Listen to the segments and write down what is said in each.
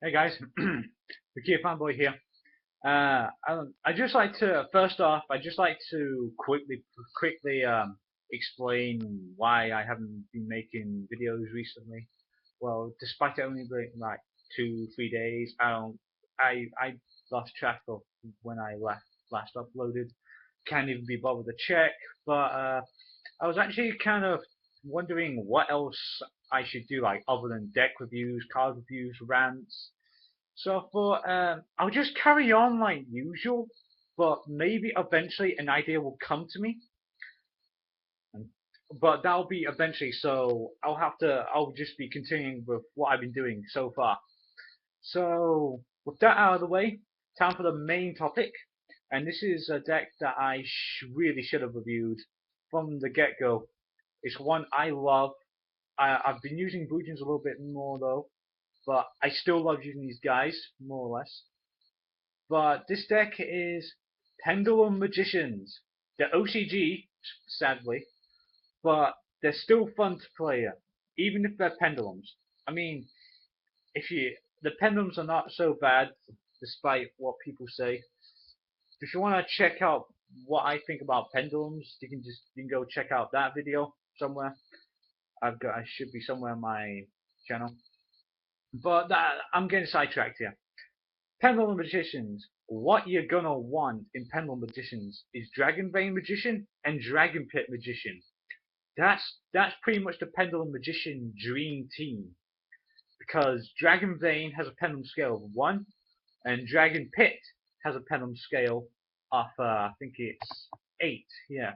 Hey guys, the Kia Fanboy here. I just like to first off, I just like to quickly explain why I haven't been making videos recently. Well, despite it only being like 2, 3 days, I lost track of when I last uploaded. Can't even be bothered to check, but I was actually kind of wondering what else I should do, like other than deck reviews, card reviews, rants. So I thought I'll just carry on like usual, but maybe eventually an idea will come to me. But that'll be eventually, so I'll just be continuing with what I've been doing so far. So with that out of the way, time for the main topic. And this is a deck that I really should have reviewed from the get-go. It's one I love. I've been using Bujins a little bit more though, but I still love using these guys more or less. But this deck is Pendulum Magicians. They're OCG, sadly, but they're still fun to play, even if they're pendulums. I mean, if you the pendulums are not so bad, despite what people say. If you want to check out what I think about pendulums, you can go check out that video somewhere. I should be somewhere on my channel. But I'm getting sidetracked here. Pendulum Magicians. What you're gonna want in Pendulum Magicians is Dragon Vein Magician and Dragon Pit Magician. That's pretty much the Pendulum Magician dream team. Because Dragon Vein has a pendulum scale of 1, and Dragon Pit has a pendulum scale of I think it's 8. Yes,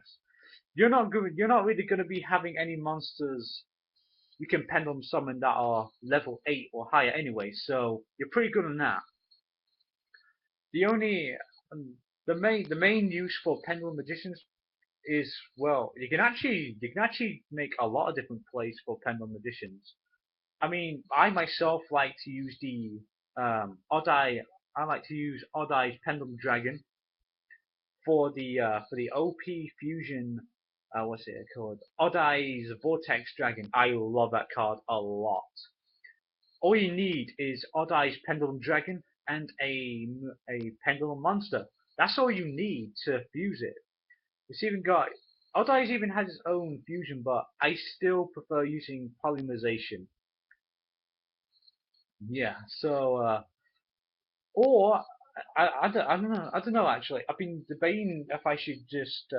you're not really gonna be having any monsters you can pendulum summon that are level 8 or higher anyway, so you're pretty good on that. The only the main use for pendulum magicians is, well, you can actually make a lot of different plays for pendulum magicians. I mean, I myself like to use the odd eye. I like to use odd eye's pendulum dragon for the OP fusion. What's it called? Odd eye's vortex dragon. I love that card a lot. All you need is Odd Eye's Pendulum Dragon and a Pendulum Monster. That's all you need to fuse it. It's even got Odd Eyes even has its own fusion, but I still prefer using polymerization. Yeah, so or I don't know actually. I've been debating if I should just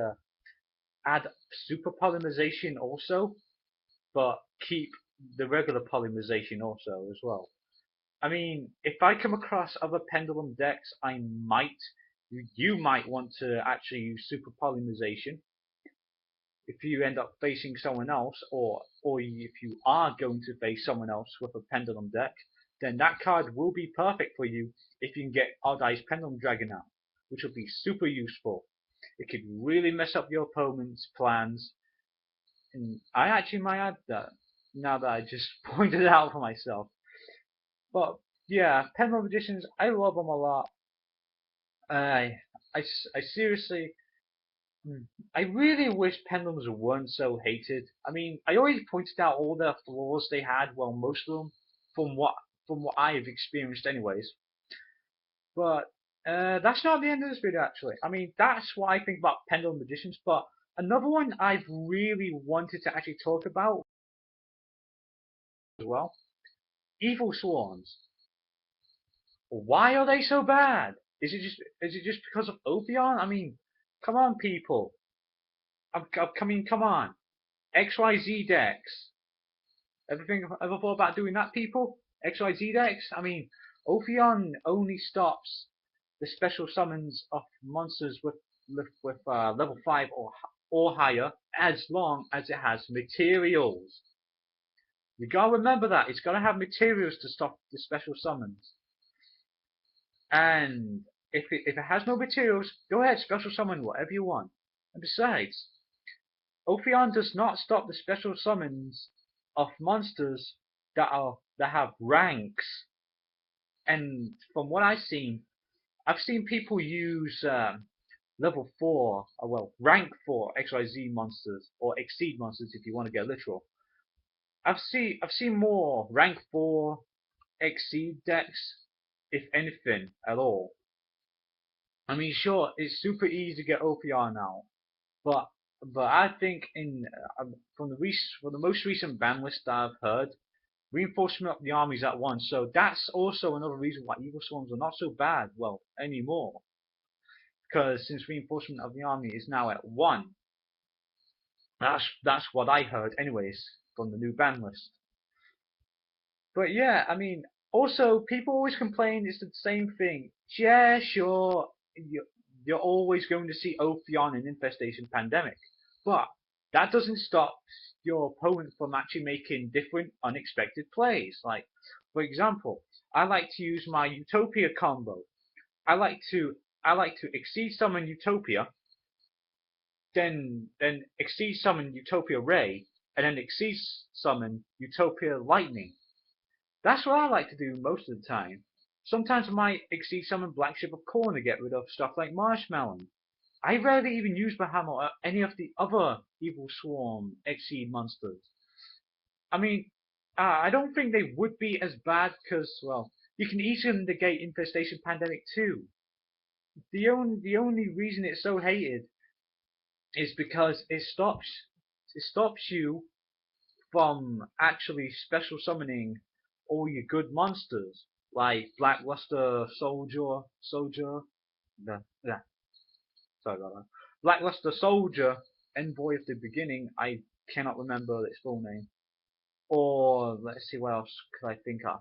add super polymerization also, but keep the regular polymerization also as well. I mean, if I come across other pendulum decks, you might want to actually use super polymerization if you end up facing someone else, or if you are going to face someone else with a pendulum deck, then that card will be perfect for you if you can get Odd Eye's Pendulum Dragon out, which will be super useful. It could really mess up your opponent's plans, and I actually might add that now that I just pointed it out for myself. But yeah, Pendulum Magicians, I love them a lot. I, I seriously, I really wish pendulums weren't so hated. I mean, I always pointed out all the flaws they had, well, most of them, from what from what I have experienced, anyways. But that's not the end of this video, actually. I mean, that's what I think about Pendulum Magicians. But another one I've really wanted to actually talk about as well, Evil Swarms. Why are they so bad? Is it just because of Ophion? I mean, come on, people. I mean, come on. XYZ decks. Ever thought about doing that, people? XYZ decks? I mean, Ophion only stops the special summons of monsters with level 5 or higher as long as it has materials. You gotta remember that. It's gotta have materials to stop the special summons. And if it has no materials, go ahead, special summon whatever you want. And besides, Ophion does not stop the special summons of monsters that have ranks. And from what I've seen people use level 4, well, rank 4 XYZ monsters or exceed monsters if you want to get literal. I've seen more rank 4 Exceed decks, if anything at all. I mean, sure, it's super easy to get OPR now, but I think from the most recent ban list that I've heard, reinforcement of the army is at 1, so that's also another reason why Evil Swarms are not so bad, well, anymore. Because since reinforcement of the army is now at 1, that's what I heard anyways from the new ban list. But yeah, I mean, also people always complain it's the same thing. Yeah, sure, you're always going to see Ophion in Infestation Pandemic, but that doesn't stop your opponent from actually making different, unexpected plays. Like, for example, I like to use my Utopia combo. I like to exceed summon Utopia, then exceed summon Utopia Ray, and then exceed summon Utopia Lightning. That's what I like to do most of the time. Sometimes I might exceed summon Black Ship of Corn to get rid of stuff like Marshmallow. I rarely even use Bahamut or any of the other Evil Swarm Exceed monsters. I mean, I don't think they would be as bad because, well, you can easily negate Infestation Pandemic too. The only reason it's so hated is because it stops you from actually special summoning all your good monsters like Blackluster Soldier, the sorry about that. Blackluster Soldier, Envoy of the Beginning. I cannot remember its full name. Or let's see what else could I think of.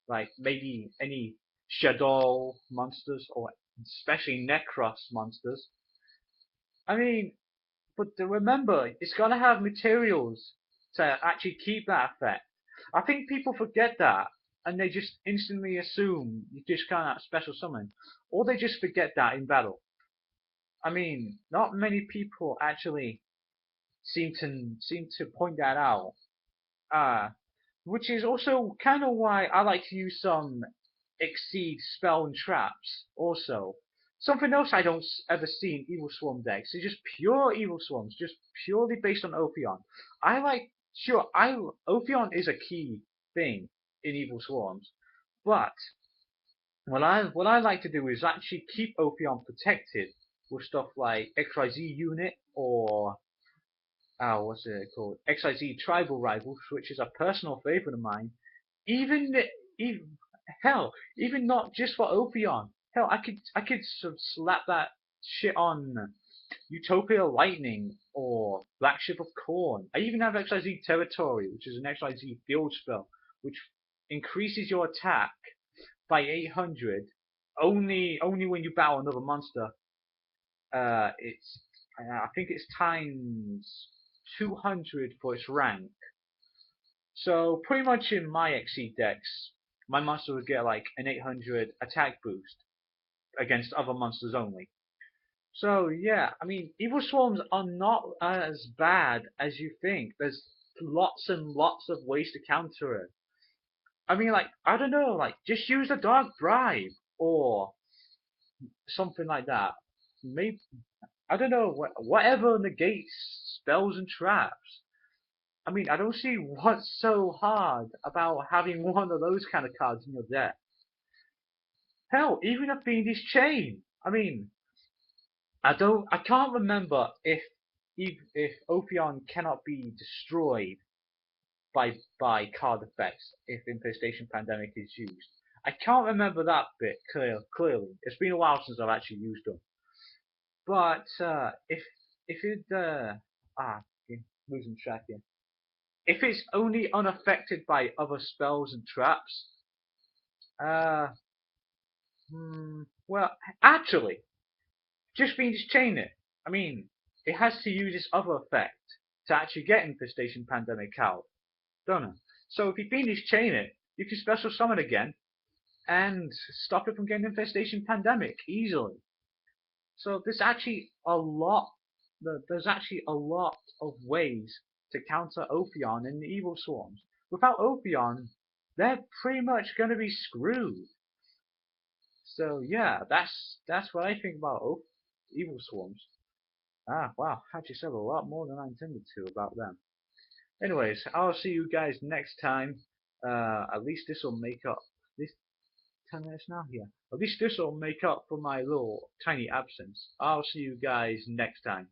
Like maybe any Shadow monsters or especially Necros monsters. I mean, but remember, it's gonna have materials to actually keep that effect. I think people forget that, and they just instantly assume you just can't special summon, or they just forget that in battle. I mean, not many people actually seem to point that out. Uh, which is also kind of why I like to use some exceed spell and traps. Also, something else I don't ever see in Evil Swarm decks is just pure Evil Swarms, just purely based on Ophion. I like sure I Ophion is a key thing in Evil Swarms, but what I like to do is actually keep Ophion protected with stuff like XYZ unit or what's it called? XIZ Tribal Rivals, which is a personal favorite of mine. Even, even hell, even not just for Ophion. Hell, I could sort of slap that shit on Utopia Lightning or Black Ship of Corn. I even have XIZ Territory, which is an XIZ field spell, which increases your attack by 800 only when you battle another monster. It's I think it's times 200 for its rank. So pretty much in my XC decks, my monster would get like an 800 attack boost against other monsters only. So yeah, I mean, evil swarms are not as bad as you think. There's lots and lots of ways to counter it. I mean, like I don't know, like just use a dark bribe or something like that. Maybe I don't know, whatever negates spells and traps. I mean, I don't see what's so hard about having one of those kind of cards in your deck. Hell, even a Fiendish Chain. I mean, I can't remember if Ophion cannot be destroyed by card effects if Infestation Pandemic is used. I can't remember that bit clearly. It's been a while since I've actually used them. But if it losing track here. If it's only unaffected by other spells and traps, uh, well, actually, just Fiendish Chain it. I mean, it has to use its other effect to actually get Infestation Pandemic out, don't it? So if you Fiendish Chain it, you can special summon again and stop it from getting Infestation Pandemic easily. So there's actually a lot of ways to counter Ophion and the Evil Swarms. Without Ophion, they're pretty much gonna be screwed. So yeah, that's what I think about Evil Swarms. Wow, actually said a lot more than I intended to about them. Anyways, I'll see you guys next time. At least this will make up. This 10 minutes now? Yeah. At least this will make up for my little tiny absence. I'll see you guys next time.